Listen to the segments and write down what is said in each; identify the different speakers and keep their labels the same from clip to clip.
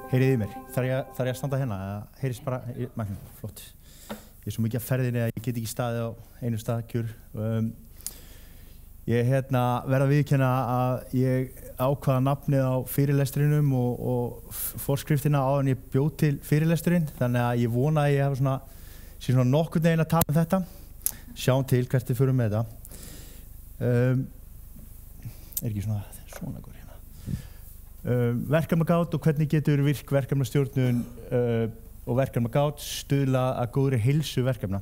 Speaker 1: Heyriði mér, þarf ég að standa hérna, heyrist bara, flott. Ég svo mikið að ferðinni að ég get ekki staðið á einu staðkjör. Ég verð að viðurkenna að ég ákvaða nafnið á fyrirlestrinum og forskriftina áður en ég bjó til fyrirlesturinn, þannig að ég vona að ég hafa sé svona nokkurn veginn að tala um þetta. Sjáum til hvert við förum með þetta. Ekki svona góð hérna. Verkefnagátt og hvernig getur virk verkefnastjórnun og verkefnagátt stuðla að góðri heilsu verkefna.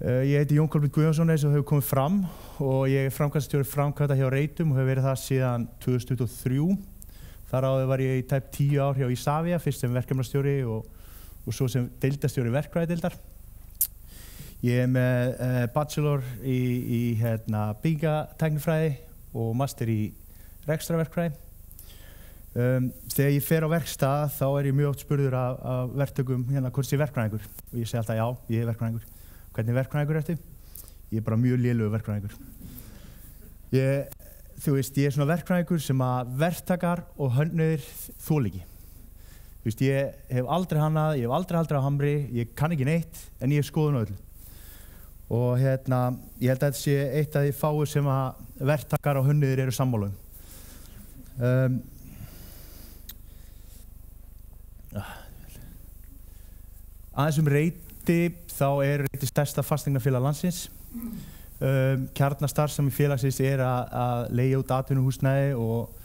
Speaker 1: Ég heiti Jón Kolbeinn Guðjónsson eins og hefur komið fram og ég er framkvæmdastjóri framkvæmda hjá Reitum og hefur verið það síðan 2023. Þar áður var ég í tæp 10 ár hjá Isavia, fyrst sem verkefnastjóri og svo sem deildarstjóri verkfræðideildar. Ég er með bachelor í byggingatæknifræði og master í rekstrarverkfræði. Þegar ég fer á verkstað þá er ég mjög oft spurður af verktökum hvort ég er verkfræðingur og ég segi alltaf já, ég er verkfræðingur. Hvernig verkfræðingur ertu? Ég er bara mjög lélegur verkfræðingur. Þú veist, ég er svona verkfræðingur sem að verktakar og hönnuðir þola ekki. Þú veist, ég hef aldrei hannað, ég hef aldrei haldið á hamri, ég kann ekki neitt en ég hef skoðun á öllu. Og ég held að þetta sé eitt af því fáu sem að verktakar og hönnuðir eru sammála um. Aðeins Reiti, þá er Reiti stærsta fasteignafélag landsins. Kjarnastarfsemi félagsins er að leigja út atvinnuhúsnæði og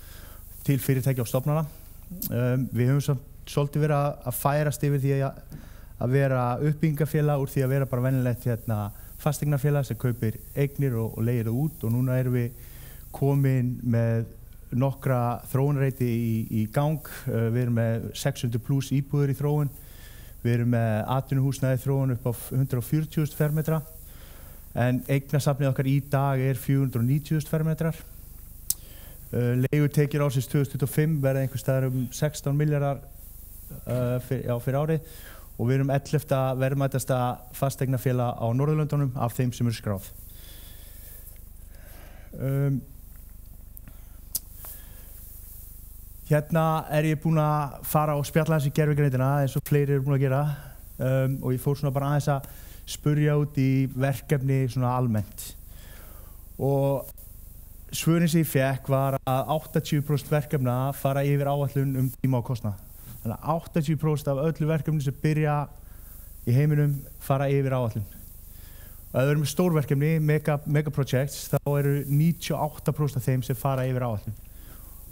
Speaker 1: til fyrirtækja og stofnana. Við höfum svolítið verið að færast yfir því að vera uppbyggingafélag úr því að vera bara venjulegt fasteignafélag sem kaupir eignir og leigir það út og núna erum við komin með nokkra þróunarreiti í gang. Við erum með 600 plus íbúðir í þróun. Við erum með atvinnuhúsnæði þróun upp á 140.000 fermetra en eignasafnið okkar í dag er 490.000 fermetrar. Leigutekjur ársins 2025 verða einhvers staðar 16 milljarðar fyrir árið og við erum 11. verðmætasta fasteignafélag á Norðurlöndunum af þeim sem eru skráð. Hérna er ég búinn að fara og spjalla aðeins í gervigreindina eins og fleiri eru búin að gera og ég fór bara aðeins að spurja út í verkefni svona almennt. Og svörin sem ég fékk var að 80% verkefna fara yfir áætlun tíma og kostnað. Þannig að 80% af öllu verkefni sem byrja í heiminum fara yfir áætlun. Og ef við erum með stórverkefni, megaprojects, þá eru 98% af þeim sem fara yfir áætlun.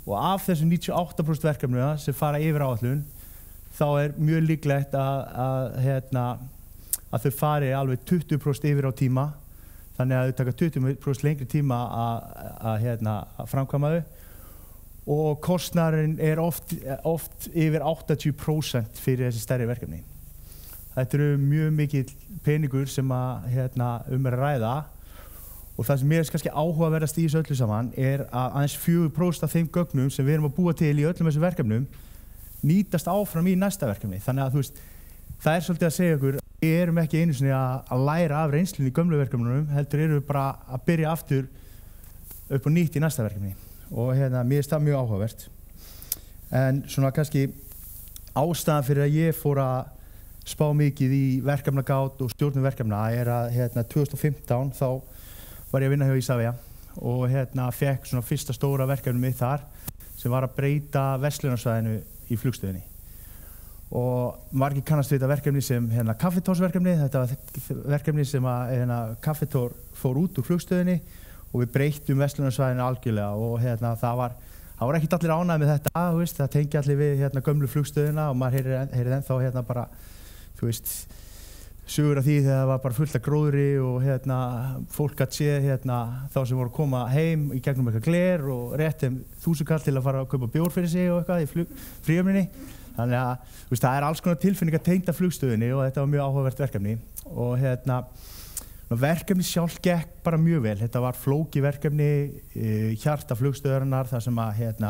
Speaker 1: Og af þessum 98% verkefnuna sem fara yfir áætlun, þá er mjög líklegt að þau fari alveg 20% yfir á tíma, þannig að þau taka 20% lengri tíma að framkvæma þau. Og kostnaðurinn er oft yfir 80% fyrir þessi stærri verkefni. Þetta eru mjög mikill peningur sem að ræða og það sem mér er kannski áhugaverðast í þessu öllu saman er að aðeins 4% af þeim gögnum sem við erum að búa til í öllum þessum verkefnum nýtast áfram í næsta verkefni. Þannig að þú veist, það er svolítið að segja okkur að við erum ekki einu sinni að læra af reynslunni í gömlu verkefnunum, heldur erum við bara að byrja aftur upp og nýtt í næsta verkefni. Og mér finnst það mjög áhugavert. En svona kannski ástæðan fyrir að ég fór að spá mikið í verkefnagátt og stjórnun verkefna er að 2015 þá var ég að vinna hjá Isavia og fekk svona fyrsta stóra verkefni mitt þar sem var að breyta verslunarsvæðinu í flugstöðinni. Og margir kannast við þetta verkefni sem Cafetórsverkefni. Þetta var verkefni sem Cafetór fór út úr flugstöðinni og við breyttum verslunarsvæðinu algjörlega og það var ekkert allir ánægðir með þetta, það tengja allir við gömlu flugstöðina og maður heyrði ennþá bara, þú veist, sögur af því þegar það var bara fullt af gróðri og fólk gat séð þá sem voru að koma heim í gegnum eitthvað gler og rétt 1000 kall til að fara að kaupa bjór fyrir sig og eitthvað í fríhöfninni. Þannig að þú veist, það er alls konar tilfinningar tengd af flugstöðinni og þetta var mjög áhugavert verkefni og verkefni sjálf gekk bara mjög vel. Þetta var flókið verkefni, hjarta flugstöðarinnar þar sem að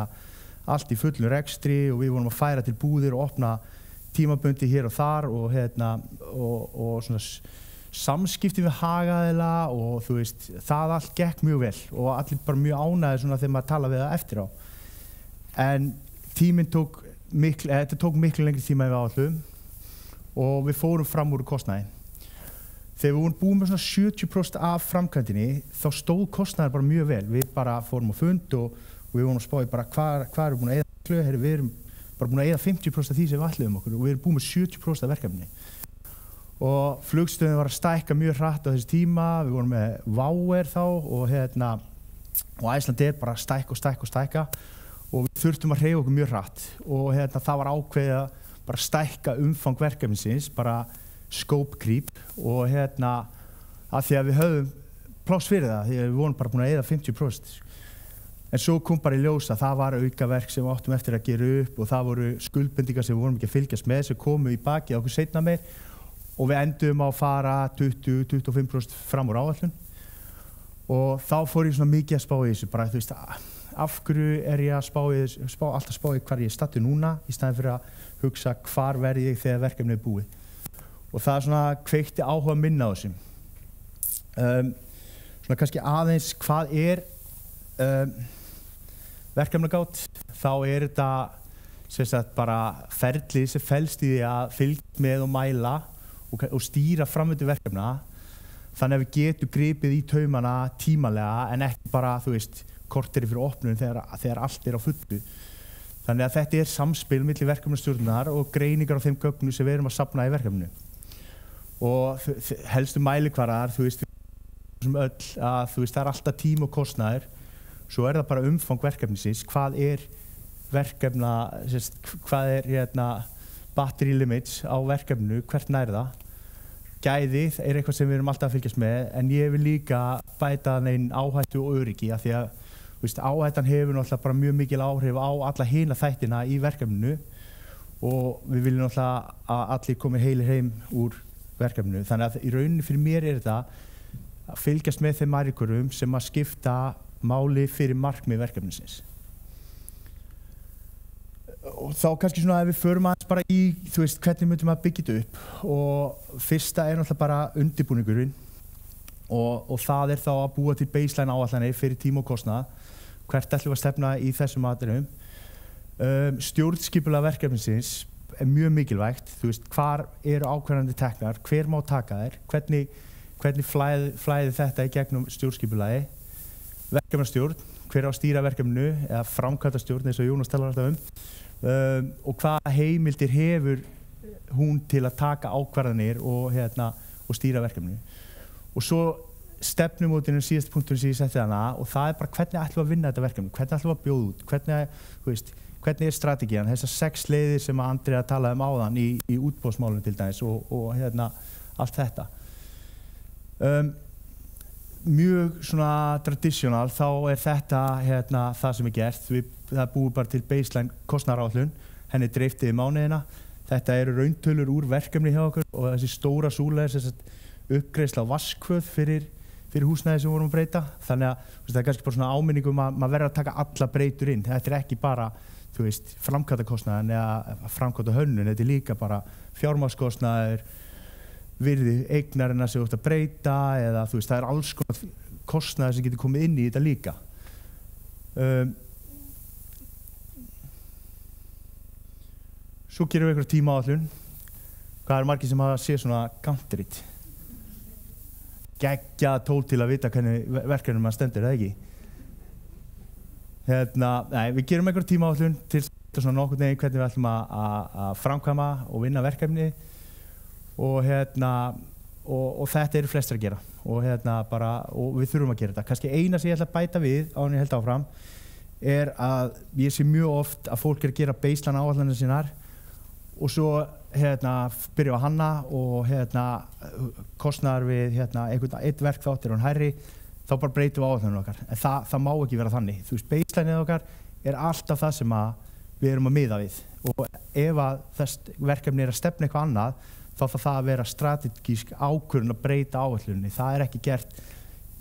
Speaker 1: allt í fullum rekstri og við vorum að færa til búðir og opna tímabundi hér og þar og svona samskipti við hagaðila og þú veist, það allt gekk mjög vel og allir bara mjög ánægðir svona þegar maður tala við það eftir á. En tíminn tók miklu lengri tíma en við áætluðum og við fórum fram úr kostnaði. Þegar við vorum búin með svona 70% af framkvæmdinni þá stóð kostnaður bara mjög vel. Við bara fórum á fund og við vorum að spá í bara hvað erum búin að eyða. Við erum bara búin að eyða 50% af því sem við ætluðum okkur og við erum búin með 70% af verkefni. Og flugstöðin var að stækka mjög hratt á þessi tíma, við vorum með WOW þá og Icelandair bara stækka og við þurftum að hreyfa okkur mjög hratt og það var ákveðið að bara stækka umfang verkefnisins, bara scope creep og af því að við höfðum pláss fyrir það, því að við vorum bara búin að eyða 50%. En svo kom bara í ljós að það var aukaverk sem við áttum eftir að gera upp og það voru skuldbindingar sem við vorum ekki að fylgjast með sem komu í bakið á okkur seinna meir og við endum á að fara 20-25% fram úr áætlun og þá fór ég svona mikið að spá í þessu, bara þú veist, af hverju er ég að alltaf spá í hvar ég er stattur núna í staðinn fyrir að hugsa hvar verð ég þegar verkefnið er búið. Og það svona kveikti áhuga minna á þessu. Svona kannski aðeins hvað er verkefnagátt, þá er þetta sem sagt bara ferli sem felst í því að fylgja með og mæla og stýra framvindu verkefna þannig að við getum gripið í taumana tímalega en ekki bara, þú veist, korteri fyrir opnun þegar allt er á fullu. Þannig að þetta er samspil milli verkefnastjórnar og greiningar á þeim gögnum sem við erum að safna í verkefninu. Og helstu mælikvarðar, þú veist, sem öll, að þú veist, það er alltaf tíma og kostnaður, svo er það bara umfang verkefnisins, hvað er verkefna, hvað er battery limits á verkefninu, hvert nær það. Gæðið er eitthvað sem við erum alltaf að fylgjast með, en ég vil líka bæta neinn áhættu og öryggi af því að áhættan hefur náttúrulega bara mjög mikil áhrif á alla hina þættina í verkefninu og við viljum náttúrulega að allir komi heilir heim úr verkefninu. Þannig að í rauninni fyrir mér er þetta að fylgjast með þeim mælikvörðum sem að skipta máli fyrir markmið verkefnisins. Og þá kannski svona ef við förum aðeins bara í, þú veist, hvernig myndum við að byggja þetta upp og fyrsta er náttúrulega bara undirbúningurinn og það er þá að búa til baseline áætlanir fyrir tíma og kostnað, hvert ætlum við að stefna í þessum atriðum. Stjórnskipulag verkefnisins er mjög mikilvægt, þú veist, hvar eru ákveðandi teknar, hver má taka þær, hvernig flæði þetta í gegnum stjórnskipulagi, verkefnastjórn, hver á að stýra verkefninu eða framkvæmdastjórn eins og Jónas talar alltaf og hvaða heimildir hefur hún til að taka ákvarðanir og stýra verkefninu. Og svo stefnumótinu er síðasti punkturinn sem ég setti þarna og það er bara hvernig ætlum við að vinna þetta verkefni, hvernig ætlum við að bjóða út, hvernig er strategían, þessar 6 leiðir sem Andrea talaði áðan í útboðsmálunum til dæmis og allt þetta. Mjög svona traditional þá er þetta það sem er gert. Það búið bara til baseline kostnaðaráætlun, henni dreift yfir mánuðina. Þetta eru rauntölur úr verkefni hjá okkur og þessi stóra súla er sem sagt uppgreiðsla á vaskvöð fyrir húsnæði sem við vorum að breyta. Þannig að það er kannski bara svona áminningum að maður verður að taka alla breytur inn. Þetta er ekki bara, þú veist, framkvæmdakostnaðin eða framkvæmda hönnun, þetta er líka bara fjármagnskostnaður, virði eignarina sem þú ert að breyta eða þú veist, það er alls konar kostnaðir sem getur komið inn í þetta líka. Svo gerum við einhverja tímaáætlun. Hvað er margir sem hafa séð svona Gantt-rit? Geggjað tól til að vita hvernig verkefnum maður stendur, eða ekki? Nei, við gerum einhverja tímaáætlun til svona nokkurn veginn hvernig við ætlum að framkvæma og vinna verkefni og þetta eru flestir að gera og við þurfum að gera þetta. Kannski eina sem ég ætla að bæta við áður en ég held áfram er að ég sé mjög oft að fólk er að gera baseline áætlanir sínar og svo byrja að hanna og kostnaðar við eitt verkþátt er hún hærri, þá bara breytum við áætlanum okkar. En það má ekki vera þannig. Þú veist, baselineið okkar er alltaf það sem við erum að miða við og ef að þess verkefni er að stefna eitthvað annað þá þarf það að vera strategísk ákvörðun að breyta áætluninni. Það er ekki gert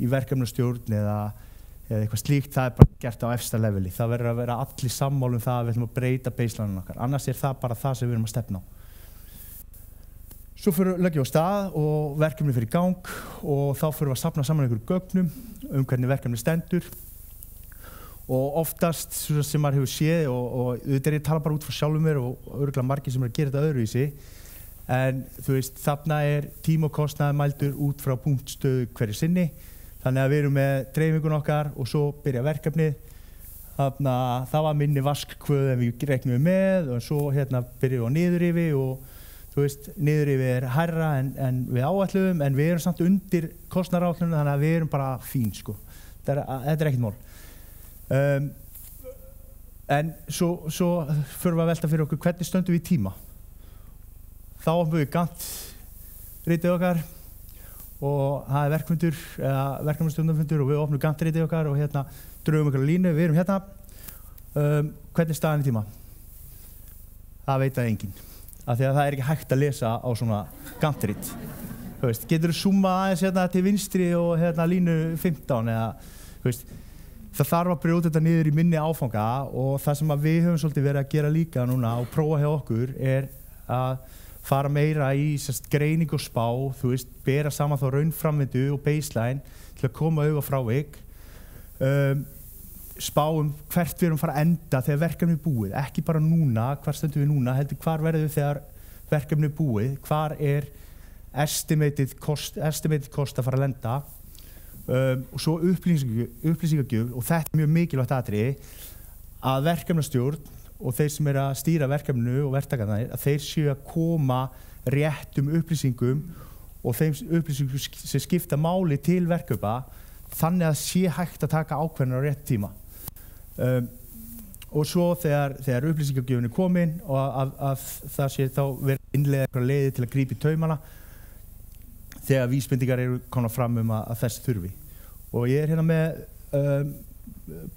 Speaker 1: í verkefnastjórn eða eitthvað slíkt, það er bara gert á efsta leveli. Það verður að vera allir sammála það að við ætlum að breyta baselineinu okkar. Annars er það bara það sem við erum að stefna á. Svo leggjum við á stað og verkefni fyrir í gang og þá fyrir við að safna saman einhverjum gögnum hvernig verkefni stendur og oftast sem maður hefur séð og þetta ég tala bara út frá sjálfum mér og örugglega margir sem að gera þetta öðruvísi en þú veist þarna tími og kostnaður mældur út frá punktstöðu hverju sinni þannig að við erum með dreifingun okkar og svo byrja verkefnið þarna það var minni vaskkvöð en við reiknum með og svo byrjum við á niðurrifi og þú veist, niðurrifi hærra en við áætluðum en við erum samt undir kostnaðaráætlunum þannig að við erum bara fín sko. Þetta ekkert mál. En svo förum við að velta fyrir okkur hvernig stöndum við í tíma. Þá opnum við Gantt-ritið okkar og það verkfundur, verkefnastjórnarfundur og við opnum Gantt-ritið okkar og drögum okkur á línu, við erum hvernig staðan í tíma? Það veit enginn. Af því að það ekki hægt að lesa á svona Gantt-rit. Þú veist, getur þú zoomað aðeins til vinstri og línu 15 eða, þú veist, það þarf að brjóta þetta niður í minni áfanga og það sem við höfum svolítið verið að gera líka núna og prófa hjá okkur að fara meira í greining og spá, þú veist, bera saman þá raunframvindu og baseline til að koma auga frávik. Spá hvert við erum að fara að enda þegar verkefni búið, ekki bara núna, hvar stöndum við núna, heldur hvar verðum við þegar verkefni búið, hvar estimated cost að fara að lenda og svo upplýsingagjöf og þetta mjög mikilvægt atriði að verkefnastjórn og þeir sem að stýra verkefninu og verktakarnir að þeir séu að koma réttum upplýsingum og þeim upplýsingum sem skipta máli til verkefna þannig að sé hægt að taka ákveðnir á rétt tíma. Og svo þegar upplýsingagjöfin komin og að það sé þá verið innleiða eitthvað leiði til að grípa í taumana þegar vísbendingar eru komnar fram að þessi þurfi. Og ég með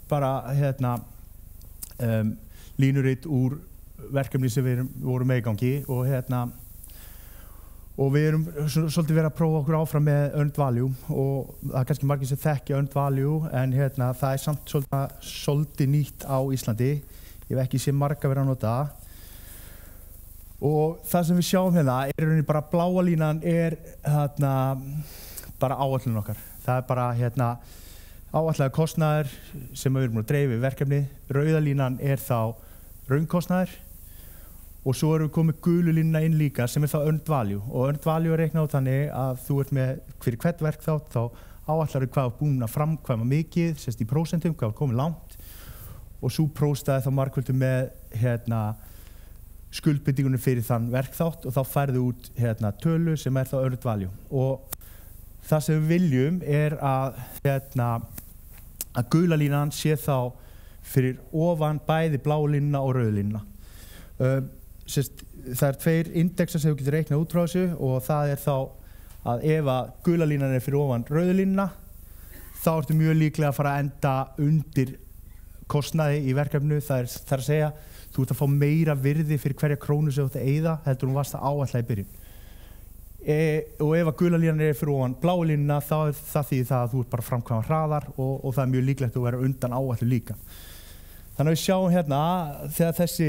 Speaker 1: bara línurit úr verkefni sem við vorum með í gangi og við erum svolítið verið að prófa okkur áfram með earned value og það kannski margir sem þekkja earned value en það samt svolítið nýtt á Íslandi. Ég hef ekki séð marga verið að nota það. Og það sem við sjáum rauninni bara bláa línan bara áætlun okkar. Það bara áætlaður kostnaður sem við erum að dreifa í verkefni. Rauða línan þá raunkostnaður. Og svo erum við komið gulu línuna inn líka sem þá earned value og earned value reiknað út þannig að þú ert með fyrir hvert verk þá áætlarðu hvað er búin að framkvæma mikið, sérst í prósentum, hvað er komið langt og svo próstaði þá margföldu með skuldbindingunum fyrir þann verkþátt og þá færðu út tölu sem þá earned value og það sem við viljum að gula línan sé þá fyrir ofan bæði bláu línuna og rauðu línuna. Það tveir indexar sem þú getur reiknað út frá þessu og það þá að ef að gula línan fyrir ofan rauðu línuna þá ertu mjög líklega að fara að enda undir kostnaði í verkefnu. Það að segja þú ert að fá meira virði fyrir hverja krónu sem þú ert að eyða heldur hún varst að áætla í byrjun. Og ef að gula línan fyrir ofan bláu línuna þá það þýðir það að þú ert bara framkvæma hraðar og það mjög líklegt að vera undan áætlu líka. Þannig að við sjáum þegar þessi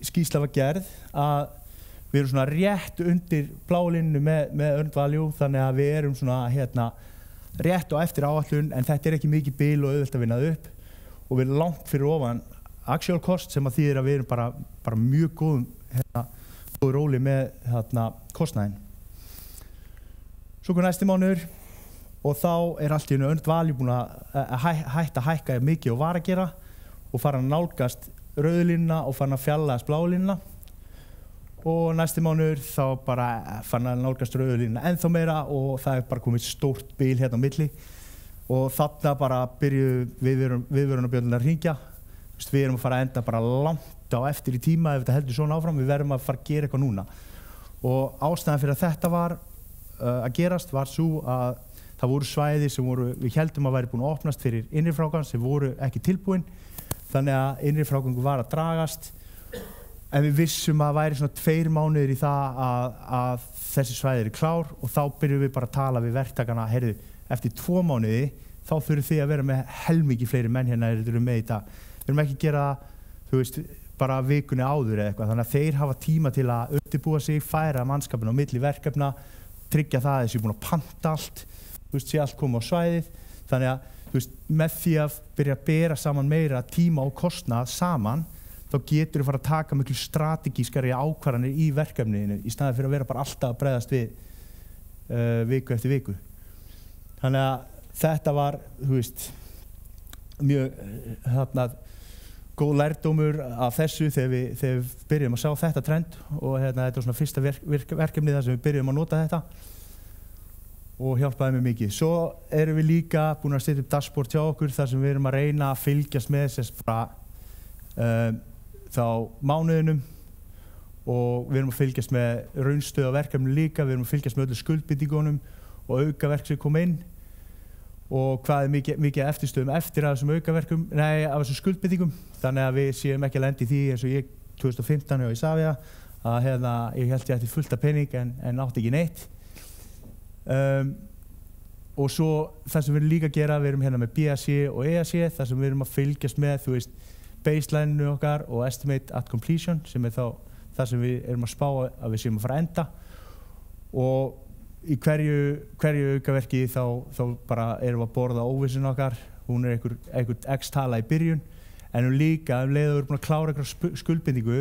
Speaker 1: skýrsla var gerð að við erum svona rétt undir bláu línunni með earned value þannig að við erum svona rétt og eftir áætlun en þetta ekki mikið bil og auðvelt að vinna upp og við erum langt fyrir ofan actual cost sem að þýðir að við erum bara mjög góð róli með kostnaðinn. Svo kom næsti mánuður og þá allt í einu earned value búin að hætta að hækka mikið og var að gera og fara að nálgast rauðu línuna og fara að fjallast bláu línuna og næsti mánuður þá bara fara að nálgast rauðu línuna ennþá meira og það bara komið stórt bil á milli og þarna bara byrjuðu viðvörunarbjöllurnar að hringja. Við erum að fara að enda bara langt á eftir í tíma ef þetta heldur svona áfram, við verðum að fara að gera eitthvað núna og ástæðan fyrir að þetta var að gerast var svo að það voru svæði sem við héldum að væri búin að opnast fyrir innrifrágang sem voru ekki tilbúin þannig að innrifrágangur var að dragast en við vissum að það væri svona 2 mánuðir í það að þessi svæði eru klár og þá byrjum við bara að tala við verktakana heyrðu, eftir 2 mánuði þá þurfum þið að vera með helmingi fleiri menn hérna eru með í dag. Við erum ekki að gera þú veist, bara vikunni áður eða eitthvað, þannig að þeir hafa tíma til að undirbúa sig, færa mannskapin á milli verkefna, tryggja það að þessi búin að panta allt, sé allt koma á svæðið, þannig að með því að byrja að bera saman meira tíma og kostnað saman, þá getur þú fara að taka miklu strategískari ákvarðanir í verkefninu í staðinn fyrir að vera bara alltaf að bregðast við viku eftir viku. Þannig að þetta var, mjög góð lærdómur af þessu þegar við byrjum að sjá þetta trend og þetta var svona fyrsta verkefni þar sem við byrjum að nota þetta og hjálpaði mér mikið. Svo erum við líka búin að setja upp dashboard hjá okkur þar sem við erum að reyna að fylgjast með þá mánuðinum og við erum að fylgjast með raunstöðu á verkefninu líka, við erum að fylgjast með öllu skuldbindingunum og aukaverk sem kom inn og hvað mikið eftirstöðum eftir af þessum aukaverkum, af þessum skuldbindingum, þannig að við séum ekki að lenda í því eins og ég 2015 hjá Isavia að ég held ég ætti fullt af pening en átti ekki neitt. Og svo það sem við erum líka að gera, við erum hérna með BAC og EAC, þar sem við erum að fylgjast með baseline-inu okkar og estimate at completion, sem þá það sem við erum að spá að við séum að fara að enda og í hverju aukaverki þá bara erum við að borða óvissun okkar, hún einhver x tala í byrjun, en líka leið að við erum búin að klára einhverja skuldbindingu,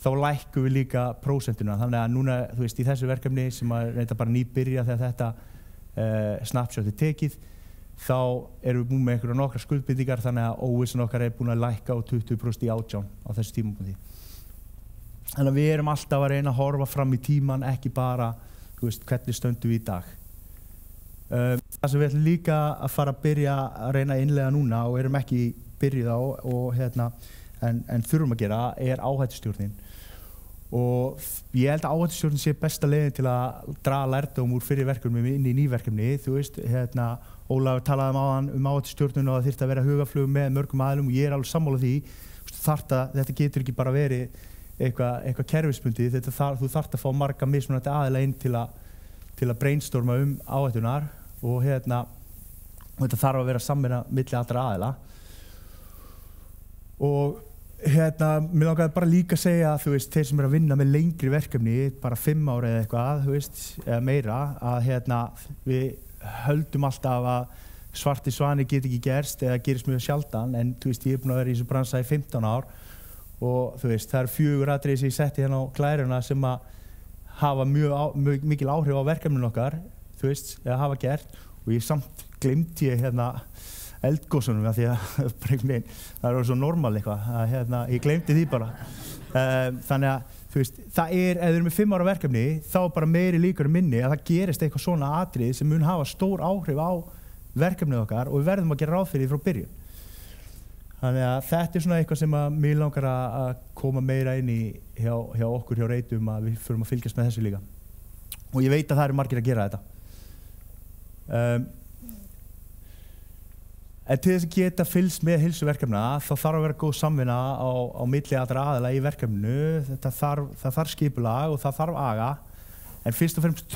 Speaker 1: þá lækkum við líka prósentuna, þannig að núna, í þessu verkefni sem að reynda bara nýbyrja þegar þetta snapshot tekið, þá erum við búin með einhverja nokkra skuldbindingar, þannig að óvissun okkar búin að lækka á 20% í 18 á þessu tímapunkti. Þannig að við erum alltaf að reyna að horfa fram í tíman, ekki bara hvernig stöndum við í dag. Það sem við ætlum líka að fara að byrja að reyna að innleiða núna og erum ekki byrjuð á en þurfum að gera áhættustjórnin. Og ég held að áhættustjórnin sé besta leiðin til að draga lærdóm úr fyrri verkefnum inn í ný verkefni. Ólafur talaði um áhættustjórnin og það þyrfti að vera hugaflug með mörgum aðilum og ég alveg sammála því. Þetta getur ekki bara verið eitthvað kerfisbundið, þú þarft að fá marga mismunandi aðila inn til að brainstorma áhættunar og þetta þarf að vera samvinna milli allra aðila. Og mér langaði bara líka að segja að þeir sem eru að vinna með lengri verkefni, bara 5 ára eða eitthvað, eða meira, að við höldum alltaf að svarti svani get ekki gerst eða gerist mjög sjaldan, en ég búin að vera í þessu bransa í 15 ár og það eru 4 atriði sem ég setti hérna á glæruna sem að hafa mjög mikil áhrif á verkefninu okkar, eða hafa gert og ég samt gleymdi ég eldgosunum af því að það er svo normal eitthvað að ég gleymdi því bara. Þannig að það ef þið eru með 5 ára verkefni þá bara meiri líkur minni að það gerist eitthvað svona atriði sem mun hafa stór áhrif á verkefnið okkar og við verðum að gera ráð fyrir því frá byrjun. Þannig að þetta svona eitthvað sem að mig langar að koma meira inn í hjá okkur hjá Reitum að við förum að fylgjast með þessu líka. Og ég veit að það eru margir að gera þetta. En til þess að geta fylgst með heilsuverkefna þá þarf að vera góð samvinna á milli allra aðila í verkefninu. Það þarf skipulag og það þarf aga, en fyrst og fremst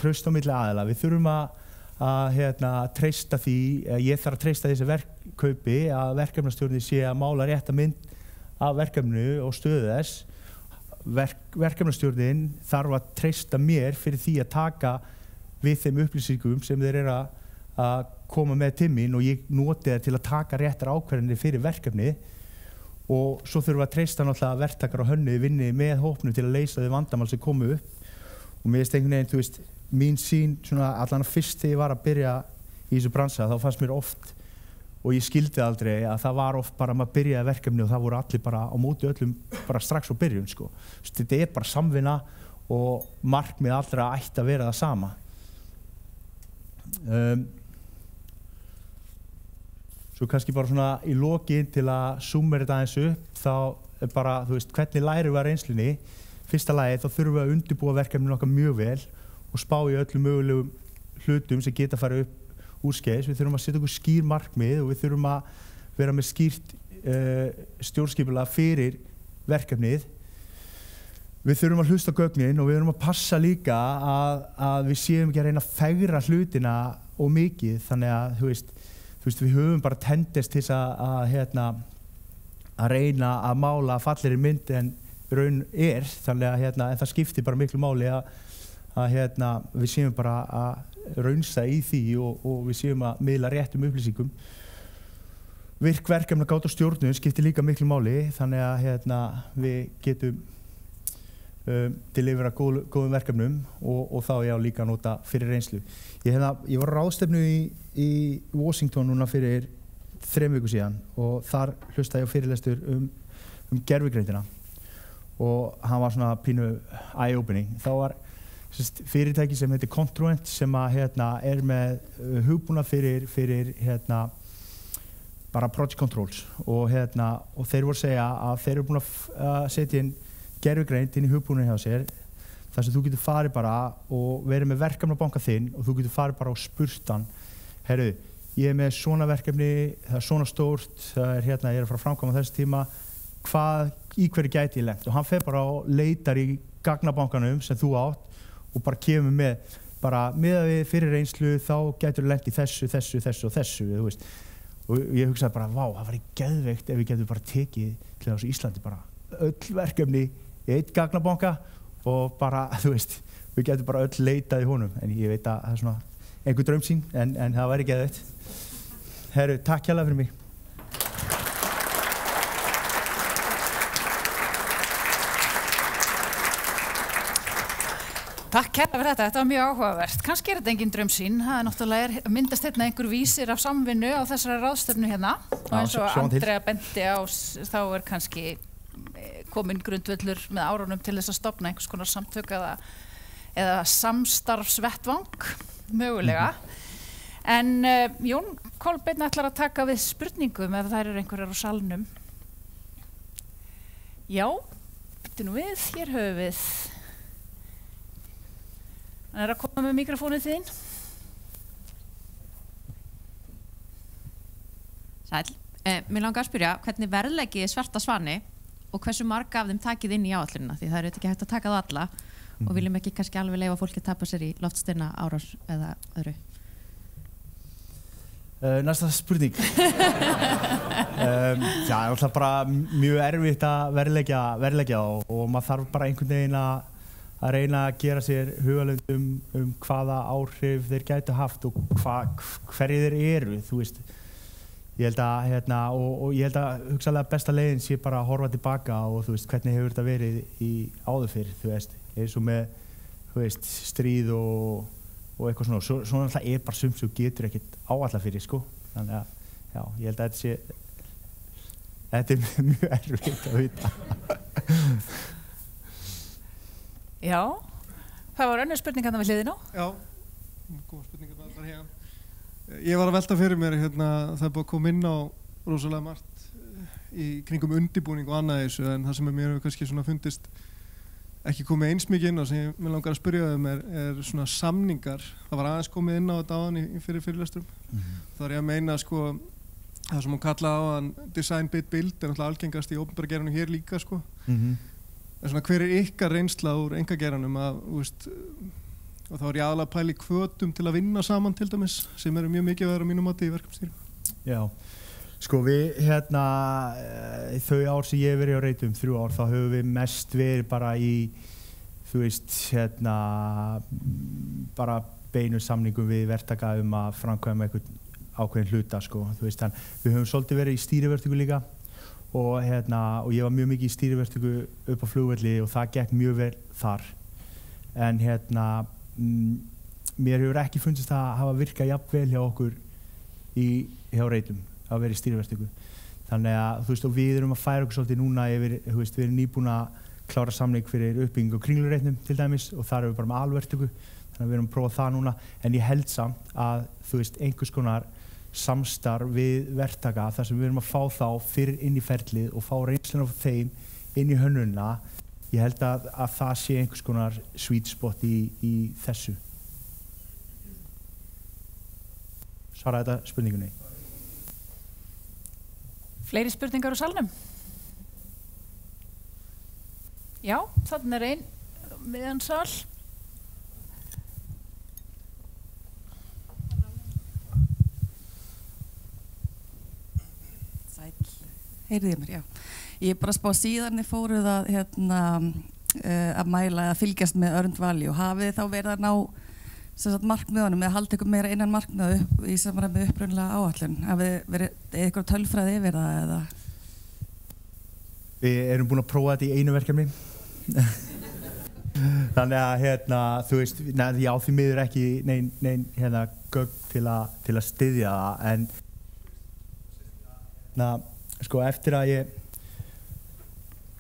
Speaker 1: traust á milli aðila. Við þurfum að treysta því, ég þarf að treysta þessi verkkaupi að verkefnastjórnin sé að mála rétta mynd af verkefninu og stöðu þess. Verkefnastjórnin þarf að treysta mér fyrir því að taka við þeim upplýsingum sem þeir eru að koma með til mín og ég noti það til að taka réttar ákvarðanir fyrir verkefni og svo þurfum við að treysta náttúrulega verktakar og hönnuði vinni með hópnum til að leysa þau vandamál sem komu upp og mér finnst einhvern veginn, mín sýn allan fyrst þegar ég var að byrja í þessu bransa þá fannst mér oft og ég skildi aldrei að það var oft bara að maður byrjaði verkefni og það voru allir bara á móti öllum bara strax á byrjun Þetta bara samvinna og markmið allra ætti að vera það sama. Svo kannski bara svona í lokin til að summera þetta aðeins upp þá bara, hvernig lærum við að reynslunni? Fyrsta lagi þá þurfum við að undirbúa verkefninu okkar mjög vel og spá í öllum mögulegum hlutum sem geta farið upp úrskeiðis. Við þurfum að setja okkur skýr markmið og við þurfum að vera með skýrt stjórnskipulag fyrir verkefnið. Við þurfum að hlusta á gögnin og við þurfum að passa líka að við séum ekki að reyna að fegra hlutina og mikið þannig að við höfum bara tendens til að reyna að mála fallegri mynd en raun þannig að en það skiptir bara miklu máli að við séum bara að raunsa í því og við séum að miðla réttum upplýsingum. Virkverkefna gátt á stjórnun skiptir líka miklu máli þannig að við getum delivera góðum verkefnum og þá líka að nota fyrir reynslu. Ég var á ráðstefnu í Washington núna fyrir 3 vikum síðan og þar hlustaði ég á fyrirlestur gervigreindina og hann var svona pínu eye-opening. Þá var fyrirtæki sem heitir Contruent sem er með hugbúnað fyrir bara project controls og þeir voru að segja að þeir eru búin að setja inn gervigreind inn í hugbúnaðinn hjá sér þar sem þú getur farið bara og verið með verkefnabanka þinn og þú getur farið bara og spurt hann heyrðu, ég með svona verkefni, það svona stórt, það ég er að fara að framkvæma þessi tíma í hverju gæti ég lent og hann fer bara og leitar í gagnabankanum sem þú átt og bara kemur með bara miðað við fyrir reynslu þá gætur þú lent í þessu og þessu þú veist. Og ég hugsaði bara, vá, það væri geðveikt ef við getum bara tekið til þessu Íslandi bara öll verkefni í einn gagnabanka og bara, þú veist, við getum bara öll leitað í honum en ég veit að það svona einhver draumsýn en það væri geðveikt. Herru, takk hérlega fyrir mig.
Speaker 2: Takk hérlega fyrir þetta var mjög áhugavert. Kannski þetta engin draumsýn, það náttúrulega myndast einhver vísir af samvinnu á þessari ráðstefnu hérna og eins og Andrea benti á þá kannski komin grundvöllur með árunum til þess að stofna einhvers konar samtök eða samstarfsvettvang mögulega. En Jón Kolbeinn ætlar að taka við spurningum ef þær eru einhverjar á salnum. Já, bíddu nú við, hér höfum við. Hann er að koma með mikrofónið þín.
Speaker 3: Sæll. Mér langar að spyrja hvernig verðleggið Svarta Svani og hversu marga af þeim takið inn í áætlunina því það ekki hægt að taka það alla og viljum ekki kannski alveg leyfa fólki að tapa sér í loftsteina árás eða öðru.
Speaker 1: Næsta spurning. Það alltaf bara mjög erfitt að verðleggja og maður þarf bara einhvern veginn að reyna að gera sér hugalund hvaða áhrif þeir gætu haft og hverju þeir eru, þú veist. Ég held að, og ég held að hugsanlega besta leiðin sé bara að horfa tilbaka og þú veist, hvernig hefur þetta verið í áður fyrr, þú veist, eins og með, þú veist, stríð og eitthvað svona. Svona alltaf bara sumt sem getur ekkert áætlað fyrir, sko. Þannig að, já, ég held að þetta er mjög erfitt að vita.
Speaker 2: Já, það var önnur spurning hérna við hliðina.
Speaker 4: Já, góð spurning að það hérna. Ég var að velta fyrir mér, það er búið að koma inn á rosalega margt í kringum undirbúning og annað þessu en það sem mér hefur kannski svona fundist ekki komið eins mikið inn á sem ég langar að spyrja er svona samningar. Það var aðeins komið inn á þetta áðan í fyrirlesturum. Það er ég að meina sko það sem hún kallaði áðan design bit build er náttúrulega algengast í opinbera geiranum hér líka sko. En svona hver er ykkar reynsla úr einkageiranum að, þú veist, og þá er ég aðalega að pæla í hvötum til að vinna saman til dæmis sem eru mjög mikilvægar á mínum mati í verkefnastýringu.
Speaker 1: Já, sko við þau ár sem ég hef verið á Reitum, 3 ár, þá höfum við mest verið bara í, þú veist, bara beinu samningum við verktaka að framkvæma einhvern ákveðin hluta, sko, þú veist, við höfum svolítið verið í stýriverktöku líka og ég var mjög mikið í stýriverktöku upp á flugvelli og það gekk mjög vel þar. En mér hefur ekki fundist að hafa virkað jafn vel hjá okkur hjá Reitum að vera í stýriverktöku. Þannig að þú veist og við erum að færa okkur svolítið núna yfir, þú veist, við erum nýbúin að klára samning fyrir uppbygging á Kringlureitnum til dæmis og þar erum við bara með alverktöku. Þannig að við erum að prófa það núna en ég held samt að þú veist einhvers konar samstarf við verktaka þar sem við erum að fá þá fyrir inn í ferlið og fá reynsluna af þeim inn í hönnunina. Ég held að það sé einhvers konar sweet spot í þessu. Svaraði þetta spurningunni?
Speaker 2: Fleiri spurningar á salnum? Já, þannig er ein miðjan sal.
Speaker 5: Sæll. Heyrið ég mér, já. Ég bara spá síðan fóruð að mæla að fylgjast með earned value. Hafið þá verið að ná markmiðunum eða halda ykkur meira innan markmiða í samræmi með upprunalega áætlun? Hafið verið eitthvað tölfræði yfir það eða?
Speaker 1: Við erum búin að prófa þetta í einu verkefni. Þannig að þú veist, já því miður ekki nein gögn til að styðja það, en sko eftir að ég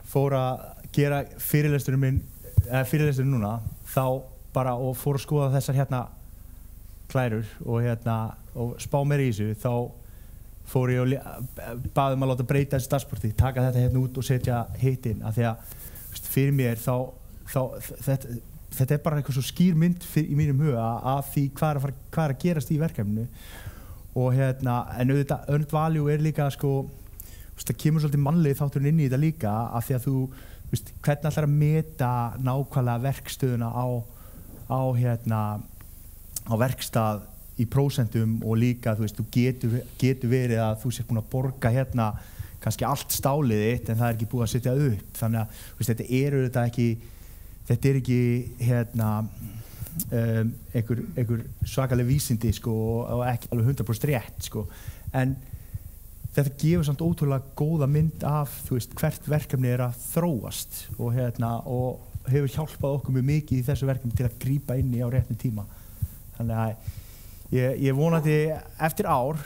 Speaker 1: fór að gera fyrirlesturinn núna, þá bara og fór að skoða þessar klærur og spá mér í þessu, þá fór ég og baði að láta breyta þessu starfsporti, taka þetta út og setja hitt inn, af því að fyrir mér þetta bara eitthvað svo skýr mynd í mínum huga af því hvað er að gerast í verkefninu og en auðvitað earned value líka sko, það kemur svolítið mannlegi þátturinn inn í þetta líka af því að þú hvernig ætlar að meta nákvæmlega verkstöðuna á verkstað í prósentum og líka þú getur verið að þú sért búin að borga kannski allt stálið þitt en það er ekki búið að setja upp, þannig að þetta er ekki einhver svakaleg vísindi sko, og ekki alveg 100% rétt sko. En þetta gefur samt ótrúlega góða mynd af hvert verkefni er að þróast og hefur hjálpað okkur mjög mikið í þessu verkefni til að grípa inn í á réttum tíma. Þannig að ég vonandi eftir ár,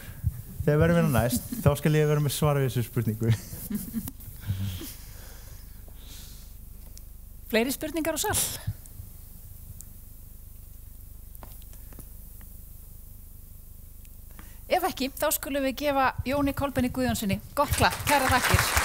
Speaker 1: þegar við verðum næst, þá skal ég vera með svara við þessu spurningu.
Speaker 2: Fleiri spurningar á sal? Ef ekki, þá skulum við gefa Jóni Kolbeini Guðjónsssyni gott klapp, kærar þakkir.